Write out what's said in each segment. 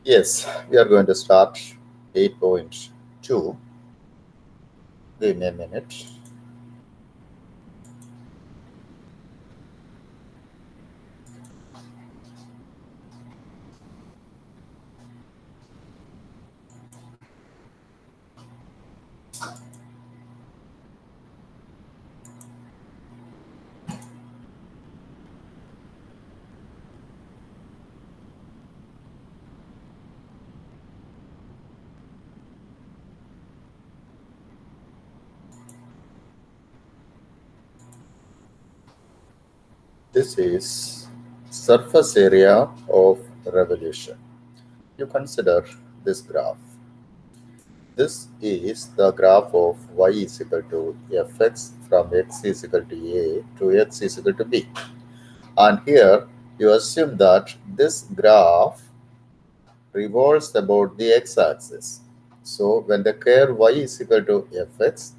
Yes, we are going to start 8.2. Give me a minute. This is surface area of revolution. You consider this graph. This is the graph of y is equal to fx from x is equal to a to x is equal to b. And here you assume that this graph revolves about the x-axis. So when the curve y is equal to fx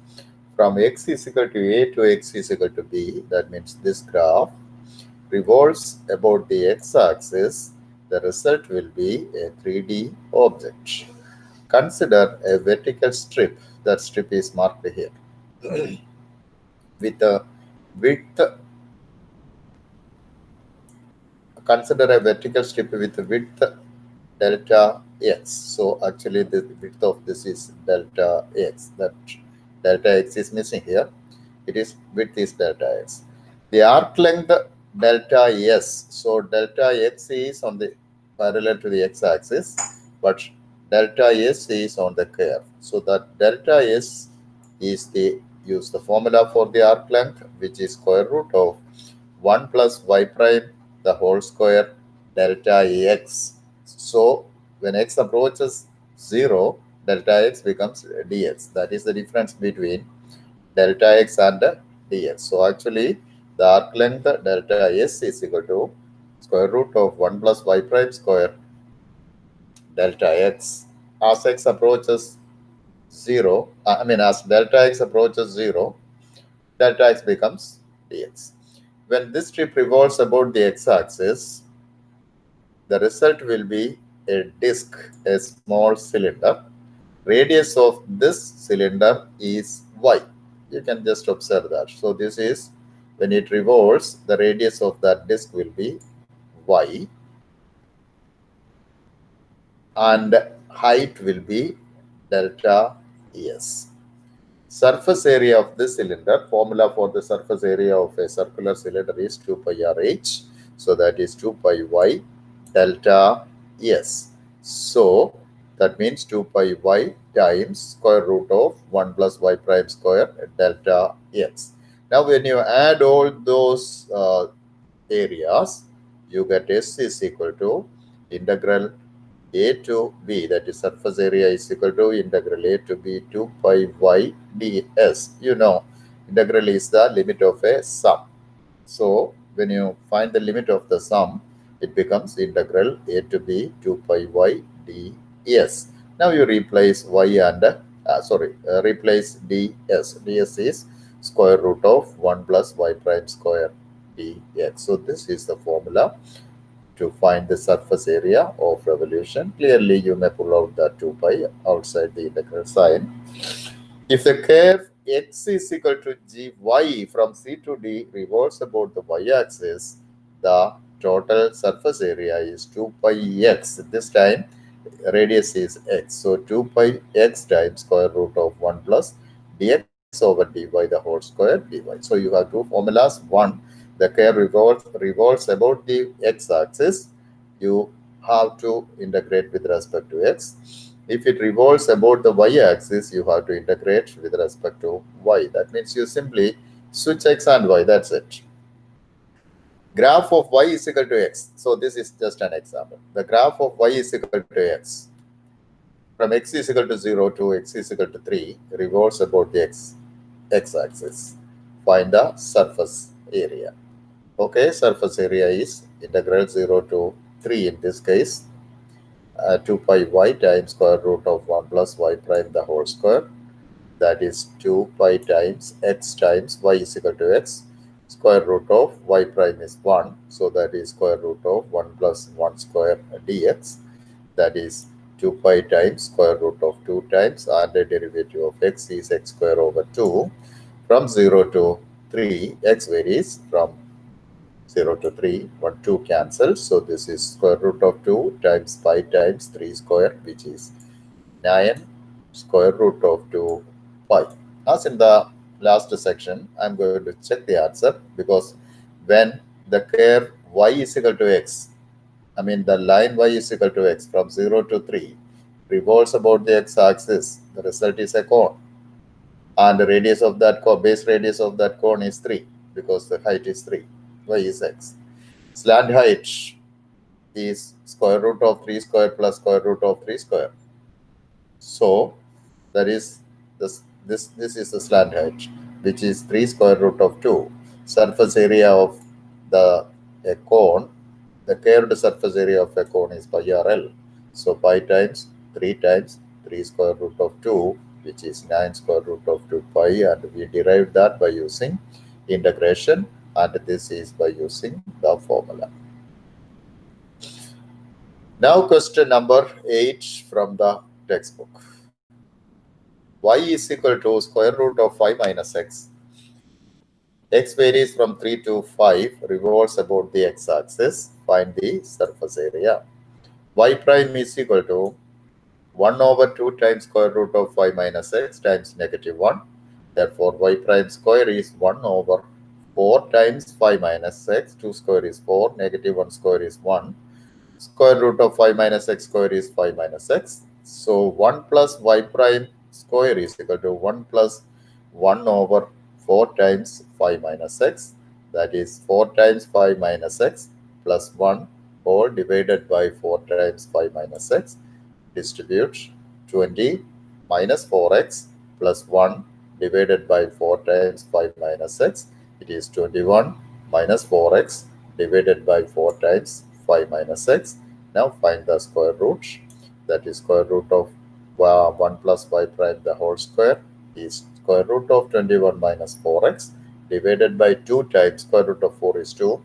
from x is equal to a to x is equal to b, that means this graph revolves about the x-axis, the result will be a 3D object. Consider a vertical strip. That strip is marked here with a width. Consider a vertical strip with a width delta x. So actually the width of this is delta x. That delta x is missing here. It is width is delta x. The arc length delta s. So delta x is on the parallel to the x-axis, but delta s is on the curve. So that delta s is the use the formula for the arc length, which is square root of 1 plus y prime the whole square delta x. So when x approaches 0, delta x becomes dx. That is the difference between delta x and dx. So actually the arc length delta s is equal to square root of 1 plus y prime square delta x. As x approaches 0, as delta x approaches 0, delta x becomes dx. When this strip revolves about the x-axis, the result will be a disk, a small cylinder. Radius of this cylinder is y. You can just observe that. So this is when it revolves, the radius of that disk will be y, and height will be delta s. Surface area of this cylinder, formula for the surface area of a circular cylinder is 2 pi r h. So that is 2 pi y delta s. So that means 2 pi y times square root of 1 plus y prime square delta x. Now when you add all those areas, you get s is equal to integral a to b, that is surface area is equal to integral a to b 2 pi y ds. You know, integral is the limit of a sum. So when you find the limit of the sum, it becomes integral a to b 2 pi y ds. Now you replace y and replace ds. ds is square root of 1 plus y prime square dx. So this is the formula to find the surface area of revolution. Clearly, you may pull out the 2 pi outside the integral sign. If the curve x is equal to gy from C to D revolves about the y-axis, the total surface area is 2 pi x. This time, radius is x. So 2 pi x times square root of 1 plus dx over dy the whole square dy. So you have two formulas. One, the curve revolves about the x-axis. You have to integrate with respect to x. If it revolves about the y-axis, you have to integrate with respect to y. That means you simply switch x and y. That's it. Graph of y is equal to x. So this is just an example. The graph of y is equal to x. From x is equal to 0 to x is equal to 3 revolves about the x-axis. Find the surface area. Okay, surface area is integral 0 to 3 in this case. 2 pi y times square root of 1 plus y prime the whole square. That is 2 pi times x times y is equal to x. Square root of y prime is 1. So that is square root of 1 plus 1 square dx. that is 2 pi times square root of 2 times, and the derivative of x is x square over 2. From 0 to 3, x varies from 0 to 3, 1, 2 cancels. So this is square root of 2 times pi times 3 square, which is 9 square root of 2 pi. As in the last section, I'm going to check the answer, because when the curve y is equal to x, I mean the line y is equal to x from 0 to 3 revolves about the x-axis, the result is a cone. And the radius of that cone, base radius of that cone is 3, because the height is 3, y is x. Slant height is square root of 3 square plus square root of 3 square. So that is this is the slant height, which is 3 square root of 2. Surface area of a cone, the curved surface area of a cone is pi RL. So pi times 3 square root of 2, which is 9 square root of 2 pi, and we derived that by using integration, and this is by using the formula. Now question number 8 from the textbook. Y is equal to square root of 5 minus x. X varies from 3 to 5, revolves about the x-axis. Find the surface area. Y prime is equal to 1 over 2 times square root of 5 minus x times negative 1. Therefore, y prime square is 1 over 4 times 5 minus x. 2 square is 4, negative 1 square is 1. Square root of 5 minus x square is 5 minus x. So 1 plus y prime square is equal to 1 plus 1 over 4 times 5 minus x. That is 4 times 5 minus x plus 1 whole divided by 4 times 5 minus x. Distribute 20 minus 4x plus 1 divided by 4 times 5 minus x. It is 21 minus 4x divided by 4 times 5 minus x. Now find the square root. That is square root of 1 plus y prime the whole square is square root of 21 minus 4x divided by 2 times square root of 4 is 2.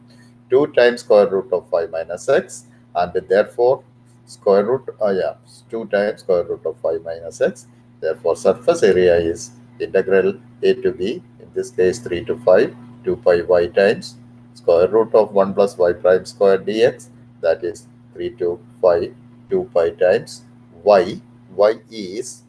2 times square root of 5 minus x, and therefore square root 2 times square root of 5 minus x. Therefore surface area is integral a to b, in this case 3 to 5, 2 pi y times square root of 1 plus y prime square dx, that is 3 to 5, 2 pi times y. Y is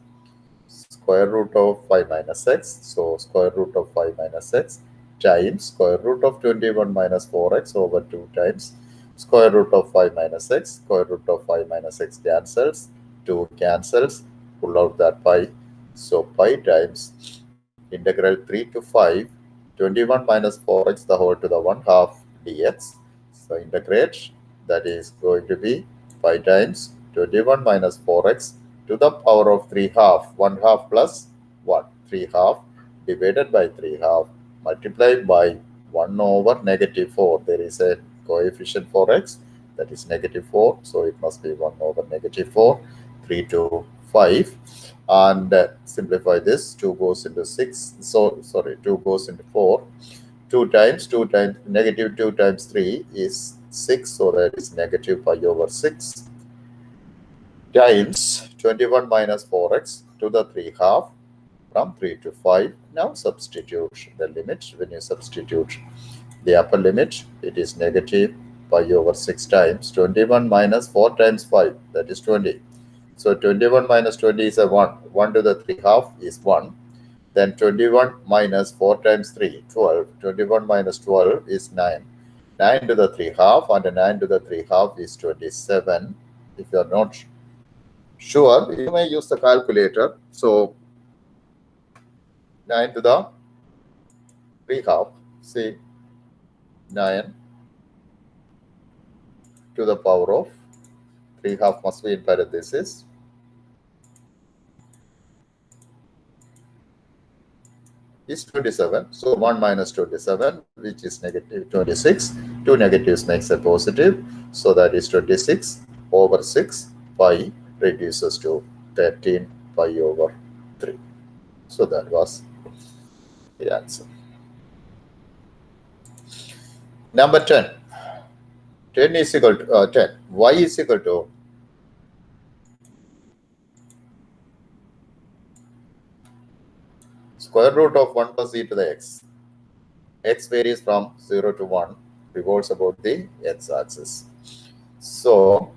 square root of 5 minus x, so square root of 5 minus x times square root of 21 minus 4x over 2 times square root of 5 minus x. Square root of 5 minus x cancels, 2 cancels, pull out that pi. So pi times integral 3 to 5, 21 minus 4x the whole to the 1 half dx. So integrate, that is going to be pi times 21 minus 4x to the power of 3 half, 1 half plus 1, 3 half divided by 3 half multiplied by 1 over negative 4. There is a coefficient for x, that is negative 4, so it must be 1 over negative 4, 3 to 5, and simplify this. 2 goes into 6, so sorry, 2 goes into 4, 2 times negative 2 times 3 is 6, so that is negative pi over 6 times 21 minus 4x to the 3 half from 3 to 5. Now substitute the limit. When you substitute the upper limit, it is negative pi over 6 times 21 minus 4 times 5, that is 20. So 21 minus 20 is a 1. 1 to the 3 half is 1. Then 21 minus 4 times 3, 12. 21 minus 12 is 9. 9 to the 3 half, and 9 to the 3 half is 27. If you are not sure, you may use the calculator. So 9 to the 3 half, see, 9 to the power of 3 half must be in parenthesis. Is 27. So 1 minus 27, which is negative 26. 2 negatives makes a positive. So that is 26 over 6 pi reduces to 13 pi over 3. So that was the answer. Number 10. 10 is equal to 10. Y is equal to square root of 1 plus e to the x. X varies from 0 to 1, revolves about the x-axis. So,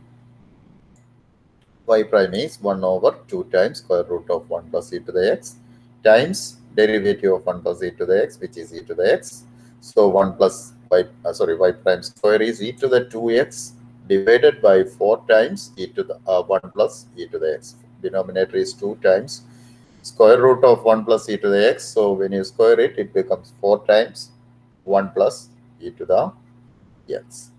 y prime is 1 over 2 times square root of 1 plus e to the x times derivative of 1 plus e to the x, which is e to the x. So, 1 plus y prime square is e to the 2x divided by 4 times e to the 1 plus e to the x. Denominator is 2 times square root of 1 plus e to the x. So, when you square it, it becomes 4 times 1 plus e to the x.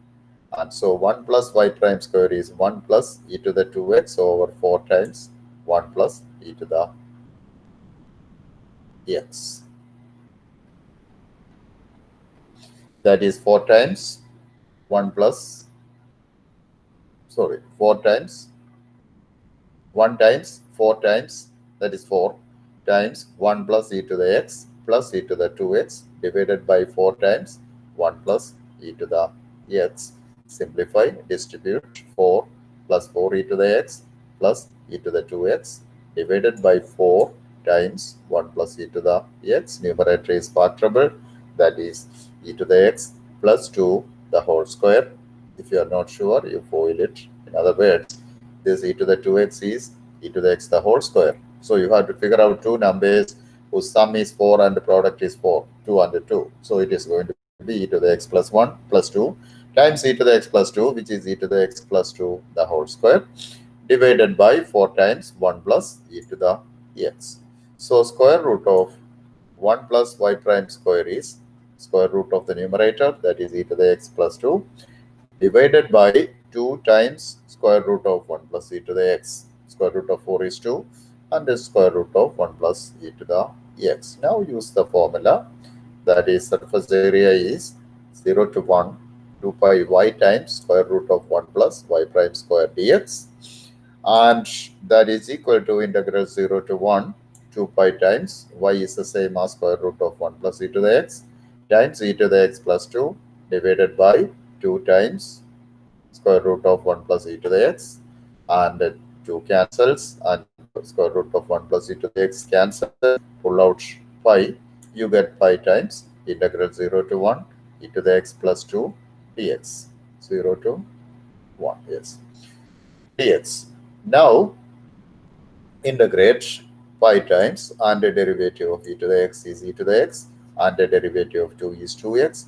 And so 1 plus y prime square is 1 plus e to the 2x over 4 times 1 plus e to the x. That is 4 times 1 plus, 4 times 1 times 4 times, that is 4 times 1 plus e to the x plus e to the 2x divided by 4 times 1 plus e to the x. Simplify, distribute 4 plus 4 e to the x plus e to the 2x divided by 4 times 1 plus e to the x. Numerator is factorable, that is e to the x plus 2 the whole square. If you are not sure, you FOIL it. In other words, this e to the 2x is e to the x the whole square. So you have to figure out two numbers whose sum is 4 and the product is 4, 2 and 2. So it is going to be e to the x plus 1 plus 2 times e to the x plus 2, which is e to the x plus 2 the whole square, divided by 4 times 1 plus e to the x. So square root of 1 plus y prime square is square root of the numerator, that is e to the x plus 2, divided by 2 times square root of 1 plus e to the x. Square root of 4 is 2 and the square root of 1 plus e to the x. Now use the formula, that is surface area is 0 to 1 2 pi y times square root of 1 plus y prime square dx, and that is equal to integral 0 to 1 2 pi times y is the same as square root of 1 plus e to the x times e to the x plus 2 divided by 2 times square root of 1 plus e to the x, and 2 cancels and square root of 1 plus e to the x cancel, pull out pi, you get pi times integral 0 to 1 e to the x plus 2 dx. 0 to 1, yes, dx. Now integrate pi times, and the derivative of e to the x is e to the x, and the derivative of 2 is 2x,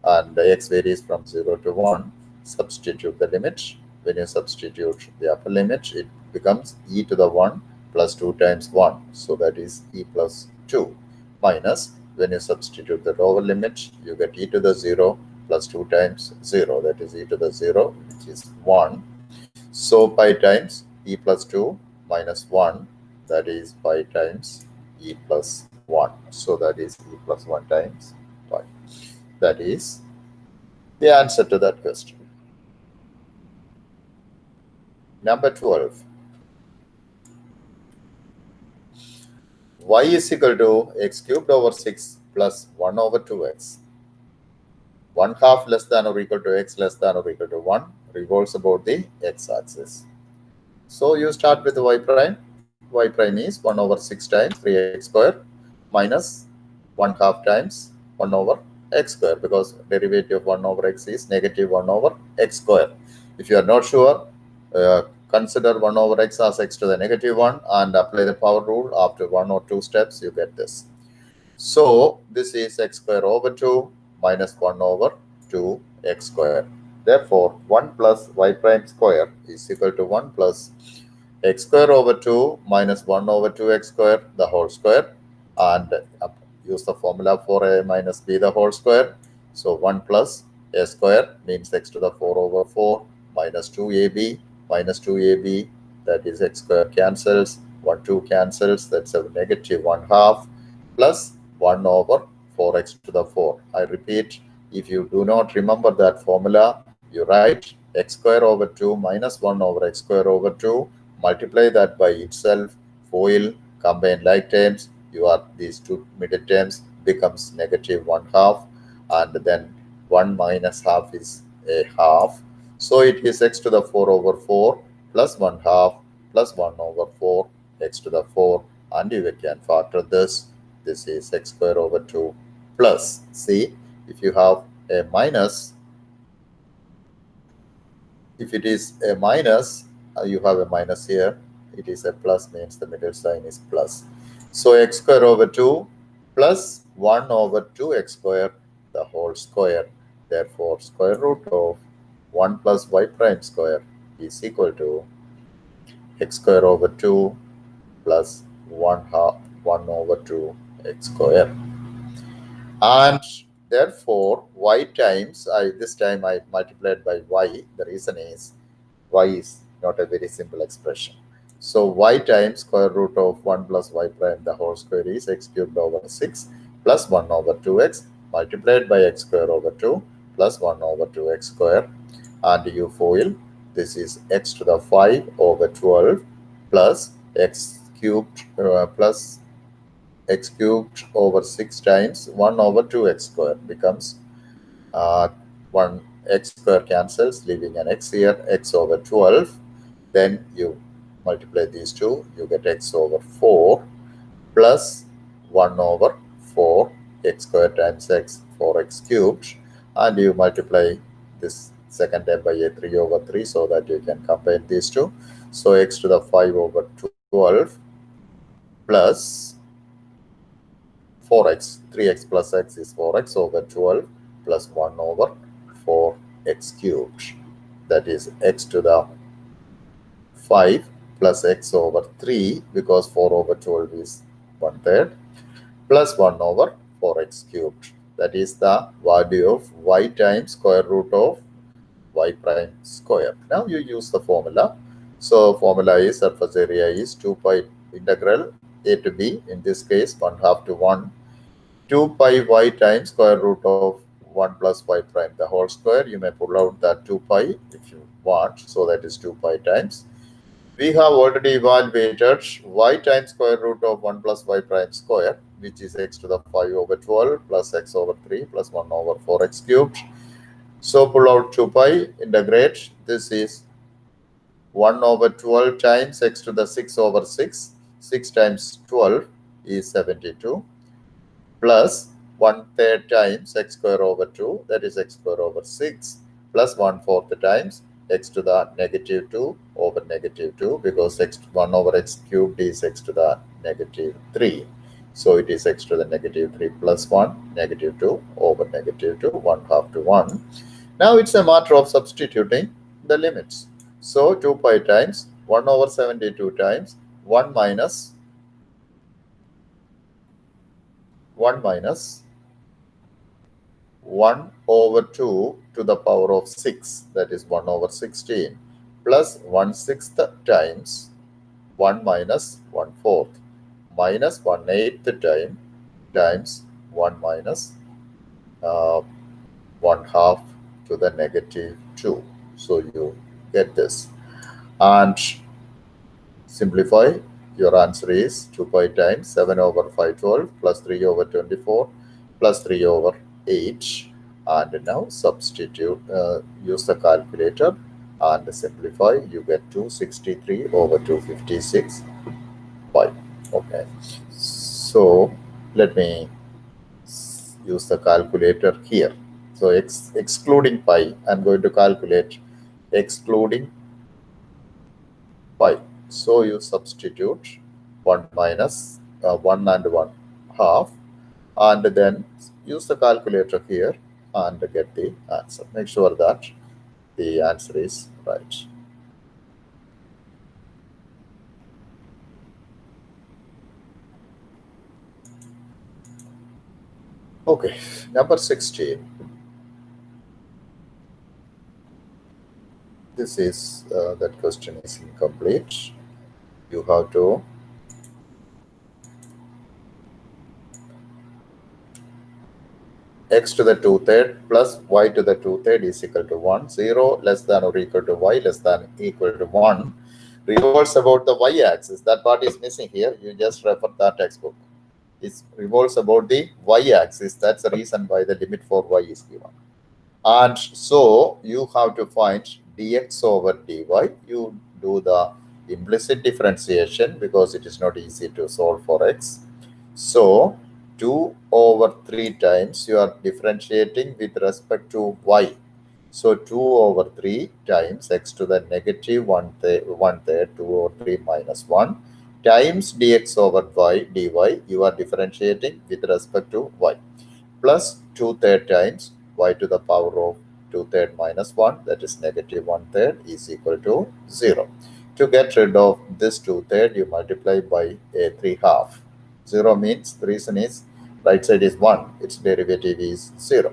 and the x varies from 0 to 1. Substitute the limit. When you substitute the upper limit, it becomes e to the 1 plus 2 times 1. So that is e plus 2, minus when you substitute the lower limit, you get e to the 0 plus 2 times 0. That is e to the 0, which is 1. So pi times e plus 2 minus 1, that is pi times e plus 1. So that is e plus 1 times pi. That is the answer to that question. Number 12. Y is equal to x cubed over 6 plus 1 over 2x. 1 half less than or equal to x less than or equal to 1 revolves about the x-axis. So you start with y prime. Y prime is 1 over 6 times 3x square minus 1 half times 1 over x square, because derivative of 1 over x is negative 1 over x square. If you are not sure, consider 1 over x as x to the negative 1 and apply the power rule. After 1 or 2 steps, you get this. So this is x square over 2 minus 1 over 2 x square. Therefore, 1 plus y prime square is equal to 1 plus x square over 2 minus 1 over 2x square the whole square, and use the formula for a minus b the whole square. So 1 plus a square means x to the 4 over 4 minus 2ab minus 2ab, that is x square cancels, 1 2 cancels, that's a negative 1 half, plus 1 over 4x to the 4. I repeat, if you do not remember that formula, you write x square over 2 minus 1 over x square over 2, multiply that by itself, FOIL, combine like terms, you are these two middle terms becomes negative 1 half, and then 1 minus half is a half. So it is x to the 4 over 4 plus 1 half plus 1 over 4 x to the 4, and you can factor this. This is x square over 2 plus. See, if you have a minus, if it is a minus, you have a minus here. It is a plus, means the middle sign is plus. So x square over 2 plus 1 over 2x square, the whole square. Therefore, square root of 1 plus y prime square is equal to x square over 2 plus 1 half 1 over 2 x square. And therefore, y times, this time I multiplied by y. The reason is y is not a very simple expression. So y times square root of 1 plus y prime the whole square is x cubed over 6 plus 1 over 2x multiplied by x square over 2 plus 1 over 2x square. And you FOIL, this is x to the 5 over 12 plus x cubed plus x cubed over 6 times 1 over 2x square becomes 1 x square cancels, leaving an x here, x over 12. Then you multiply these two, you get x over 4 plus 1 over 4 x square times x, 4x cubed, and you multiply this second term by a 3 over 3 so that you can combine these two. So x to the 5 over 12 plus 4x, 3x plus x is 4x over 12 plus 1 over 4x cubed. That is x to the 5 plus x over 3, because 4 over 12 is 1/3, plus 1 over 4x cubed. That is the value of y times square root of y prime square. Now you use the formula. So formula is surface area is 2 pi integral a to b, in this case 1/2 to 1, 2 pi y times square root of 1 plus y prime the whole square. You may pull out that 2 pi if you want. So that is 2 pi times. We have already evaluated y times square root of 1 plus y prime square, which is x to the 5 over 12 plus x over 3 plus 1 over 4x cubed. So pull out 2 pi, integrate. This is 1 over 12 times x to the 6 over 6. 6 times 12 is 72 plus 1/3 times x square over 2, that is x square over 6, plus 1/4 times x to the negative 2 over negative 2, because x 1 over x cubed is x to the negative 3. So it is x to the negative 3 plus 1, negative 2 over negative 2, 1/2 to 1. Now it's a matter of substituting the limits. So 2 pi times 1 over 72 times 1 minus 1 over 2 to the power of 6, that is 1 over 16, plus 1/6 times 1 minus 1/4, minus 1/8 times 1 minus 1/2 to the negative 2. So you get this. And simplify, your answer is 2 pi times 7 over 512 plus 3 over 24 plus 3 over 8. And now substitute, use the calculator and simplify. You get 263 over 256 pi. Okay, so let me use the calculator here. So excluding pi, I'm going to calculate excluding pi. So you substitute 1 minus 1 and 1/2, and then use the calculator here and get the answer. Make sure that the answer is right. Okay, number 16. This is that question is incomplete. You have to x to the 2/3 plus y to the 2/3 is equal to 1. 0 less than or equal to y less than equal to 1. Revolves about the y-axis. That part is missing here. You just refer that textbook. It revolves about the y-axis. That's the reason why the limit for y is given. And so you have to find dx over dy. You do the implicit differentiation because it is not easy to solve for x. So 2 over 3 times you are differentiating with respect to y. So 2 over 3 times x to the negative 1/3, 2 over 3 minus 1 times dx over y dy, you are differentiating with respect to y, plus 2/3 times y to the power of 2/3 minus 1, that is negative 1/3, is equal to 0. To get rid of this 2/3, you multiply by a 3/2. 0 means, the reason is right side is 1, its derivative is 0.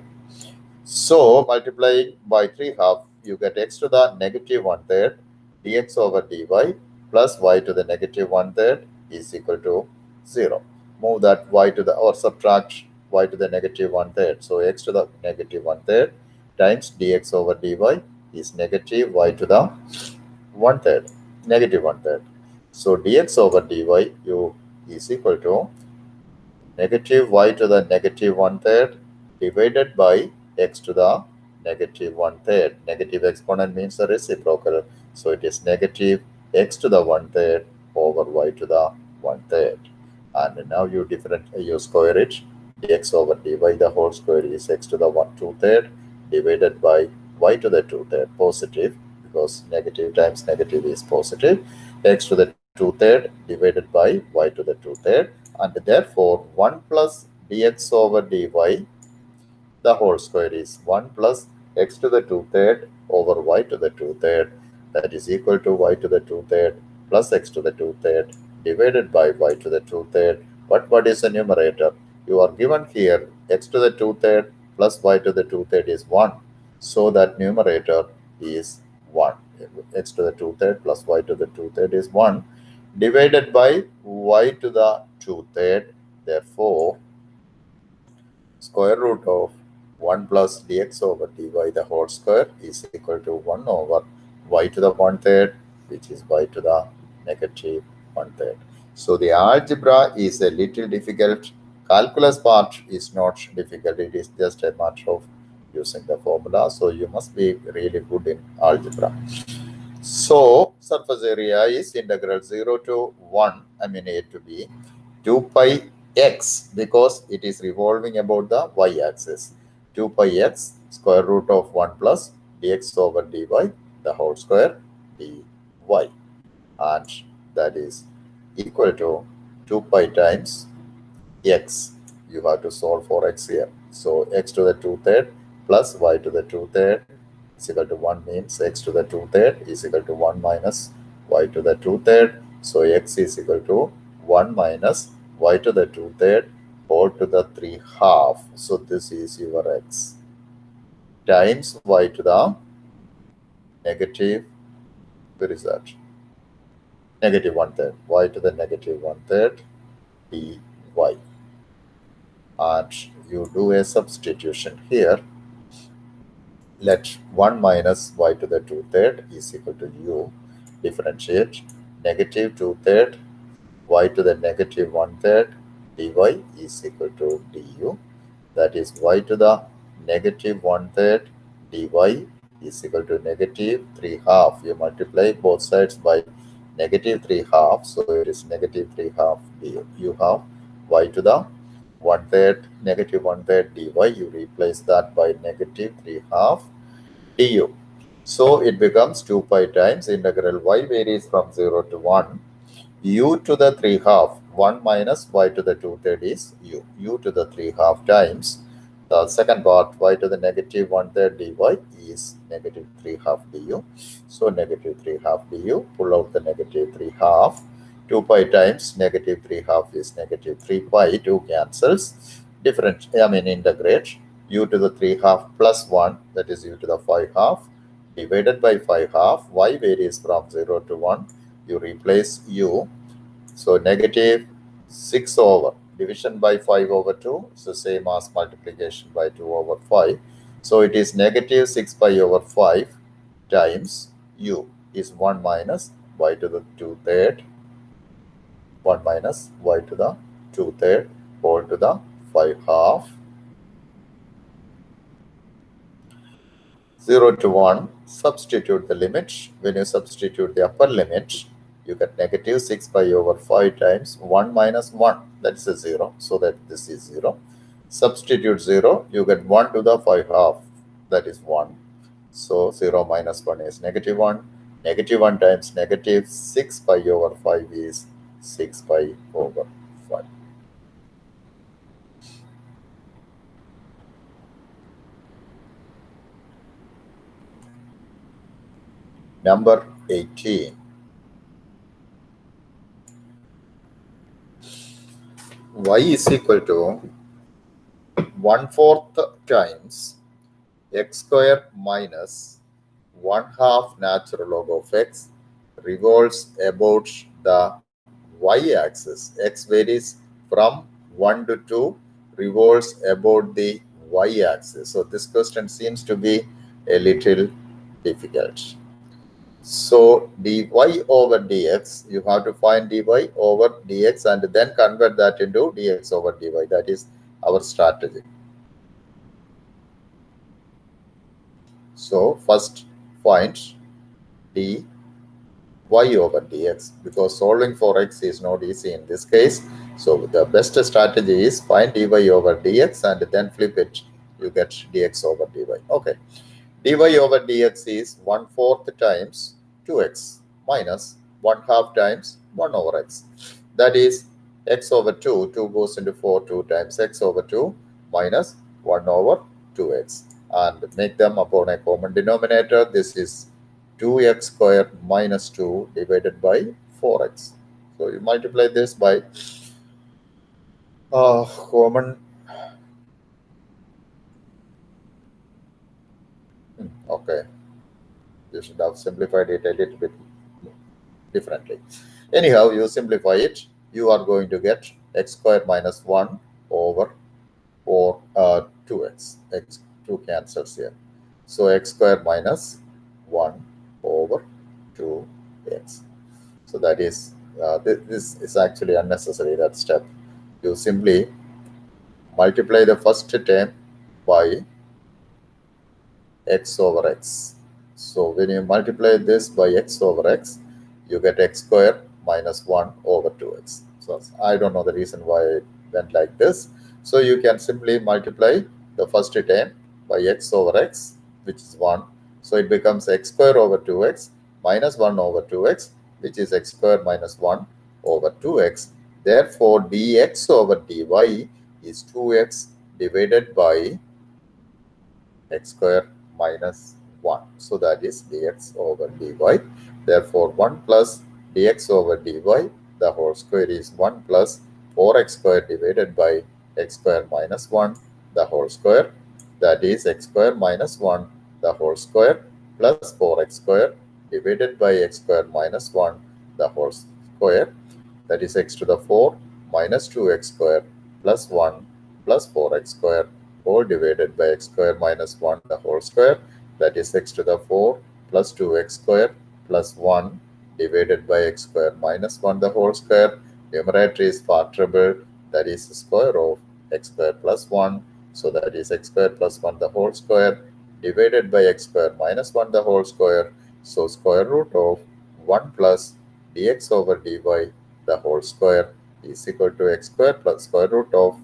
So multiplying by 3/2, you get x to the negative 1/3 dx over dy plus y to the negative 1/3 is equal to 0. Move that y to the, or subtract y to the negative 1/3. So x to the negative 1/3 times dx over dy is negative y to the 1/3, negative 1/3. So dx over dy you is equal to negative y to the negative 1/3 divided by x to the negative 1/3. Negative exponent means the reciprocal. So it is negative x to the 1/3 over y to the 1/3. And now you square it. Dx over dy the whole square is x to the 2/3 divided by y to the 2/3, positive, because negative times negative is positive. X to the 2/3 divided by y to the 2/3, and therefore 1 plus dx over dy, the whole square, is 1 plus x to the 2/3 over y to the 2/3, that is equal to y to the 2/3 plus x to the 2/3 divided by y to the 2/3. But what is the numerator? You are given here x to the 2/3 plus y to the 2/3 is 1. So that numerator is 1. X to the 2/3 plus y to the 2/3 is 1 divided by y to the 2/3. Therefore, square root of 1 plus dx over dy the whole square is equal to 1 over y to the 1/3, which is y to the negative 1/3. So the algebra is a little difficult. Calculus part is not difficult. It is just a matter of using the formula. So you must be really good in algebra. So surface area is integral 0 to 1, I mean a to b, 2 pi x, because it is revolving about the y-axis. 2 pi x square root of 1 plus dx over dy, the whole square, dy. And that is equal to 2 pi times x. You have to solve for x here. So x to the 2/3 plus y to the 2/3 is equal to 1, means x to the 2/3 is equal to 1 minus y to the 2/3. So x is equal to 1 minus y to the 2/3 whole to the 3/2. So this is your x times y to the negative, where is that? Negative 1/3, y to the negative 1/3 dy. And you do a substitution here. Let 1 minus y to the 2/3 is equal to u. Differentiate negative 2/3 y to the negative 1/3 dy is equal to du. That is y to the negative 1/3 dy is equal to negative 3/2. You multiply both sides by negative 3/2. So it is negative 3/2 du. You have y to the 1/3 negative 1/3 dy. You replace that by negative 3/2 du. So it becomes 2 pi times integral y varies from 0 to 1. U to the 3/2, 1 minus y to the 2/3 is u. U to the 3/2 times the second part, y to the negative 1/3 dy is negative 3/2 du. So negative 3/2 du, pull out the negative 3/2. 2 pi times negative 3/2 is negative 3 pi, 2 cancels. Integrate u to the 3/2 plus 1, that is u to the 5/2, divided by 5/2. Y varies from 0 to 1. You replace u. So negative 6 over, division by 5 over 2. It's the same as multiplication by 2 over 5. So it is negative 6 pi over 5 times u is 1 minus y to the 2/3. 1 minus y to the 2/3 whole to the 5/2. 0 to 1, substitute the limit. When you substitute the upper limit, you get negative 6 pi over 5 times 1 minus 1. That's a 0. So that this is 0. Substitute 0. You get 1 to the 5 half. That is 1. So 0 minus 1 is negative 1. Negative 1 times negative 6 pi over 5 is 6 pi over 5. Number 18. Y is equal to 1/4 times x square minus 1/2 natural log of x revolves about the y-axis. X varies from 1 to 2, revolves about the y-axis. So this question seems to be a little difficult. So dy over dx, you have to find dy over dx and then convert that into dx over dy. That is our strategy. So first find dy over dx, because solving for x is not easy in this case. So the best strategy is find dy over dx and then flip it. You get dx over dy. Okay. dy over dx is 1/4 times 2x minus 1/2 times 1 over x. That is x over 2. 2 goes into 4. 2 times x over 2 minus 1 over 2x. And make them upon a common denominator. This is 2x squared minus 2 divided by 4x. So you multiply this by common. Okay. You should have simplified it a little bit differently. Anyhow, you simplify it. You are going to get x squared minus 1 over 2x. X2 cancels here. So x squared minus 1 over 2x. So that is, this is actually unnecessary, that step. You simply multiply the first term by x over x. So when you multiply this by x over x, you get x squared minus 1 over 2x. So I don't know the reason why it went like this. So you can simply multiply the first term by x over x, which is 1. So it becomes x squared over 2x minus 1 over 2x, which is x squared minus 1 over 2x. Therefore, dx over dy is 2x divided by x squared minus 1. So that is dx over dy. Therefore, 1 plus dx over dy, the whole square is 1 plus 4x squared divided by x squared minus 1, the whole square. That is x squared minus 1, the whole square, plus 4x squared divided by x squared minus 1, the whole square. That is x to the 4 minus 2x squared plus 1 plus 4x squared whole divided by x squared minus 1 the whole square. That is x to the 4 plus 2x squared plus 1 divided by x squared minus 1 the whole square. Numerator is factorable. That is the square of x squared plus 1. So that is x squared plus 1 the whole square divided by x squared minus 1 the whole square. So square root of 1 plus dx over dy the whole square is equal to x squared plus square root of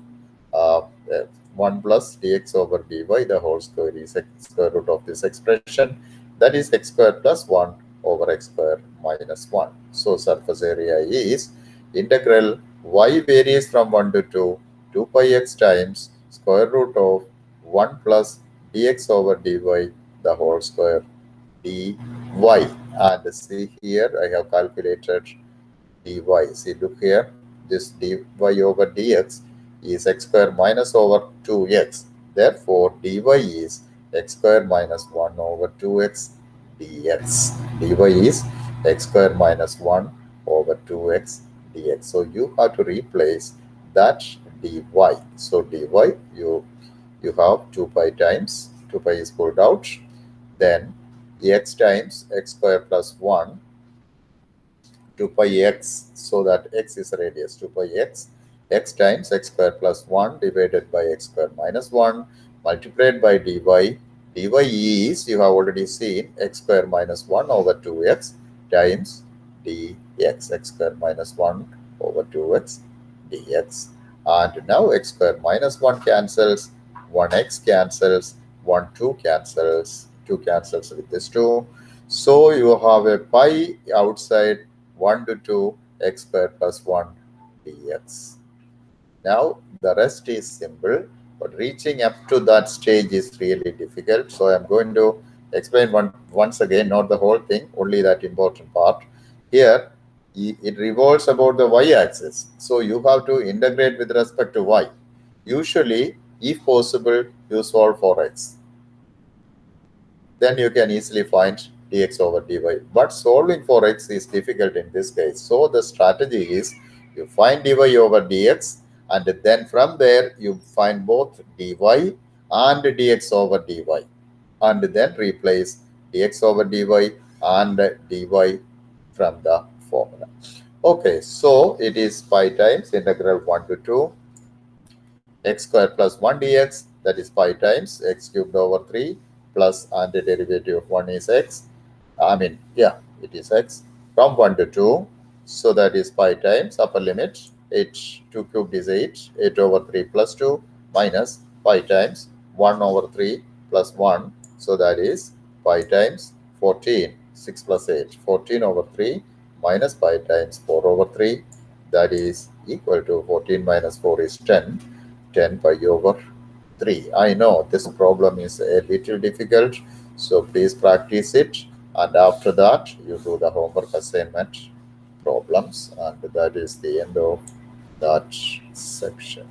1 plus dx over dy the whole square is square root of this expression. That is x squared plus 1 over x squared minus 1. So surface area is integral y varies from 1 to 2, 2 pi x times square root of 1 plus dx over dy the whole square dy. And see here, I have calculated dy. See, look here, this dy over dx is x squared minus over 2x. Therefore, dy is x squared minus 1 over 2x dx. dy is x squared minus 1 over 2x dx. So you have to replace that dy. So dy, you have 2 pi times, 2 pi is pulled out. Then x times x squared plus 1, 2 pi x, so that x is radius, 2 pi x times x squared plus 1 divided by x squared minus 1 multiplied by dy. dy is, you have already seen, x squared minus 1 over 2x times dy. x square minus 1 over 2x dx. And now x square minus 1 cancels, 1x cancels, 1, 2 cancels, 2 cancels with this 2. So you have a pi outside 1 to 2 x square plus 1 dx. Now the rest is simple, but reaching up to that stage is really difficult. So I'm going to explain once again, not the whole thing, only that important part. Here, it revolves about the y-axis. So you have to integrate with respect to y. Usually, if possible, you solve for x. Then you can easily find dx over dy. But solving for x is difficult in this case. So the strategy is you find dy over dx, and then from there you find both dy and dx over dy, and then replace dx over dy and dy from the formula. Okay, so it is pi times integral 1 to 2 x square plus 1 dx, that is pi times x cubed over 3 plus, and the derivative of 1 is x. It is x from 1 to 2. So that is pi times upper limit 8, 2 cubed is 8, 8 over 3 plus 2 minus pi times 1 over 3 plus 1. So that is pi times 14, 6 plus 8, 14 over 3 minus pi times 4 over 3. That is equal to 14 minus 4 is 10. 10 pi over 3. I know this problem is a little difficult, so please practice it, and after that you do the homework assignment problems, and that is the end of that section.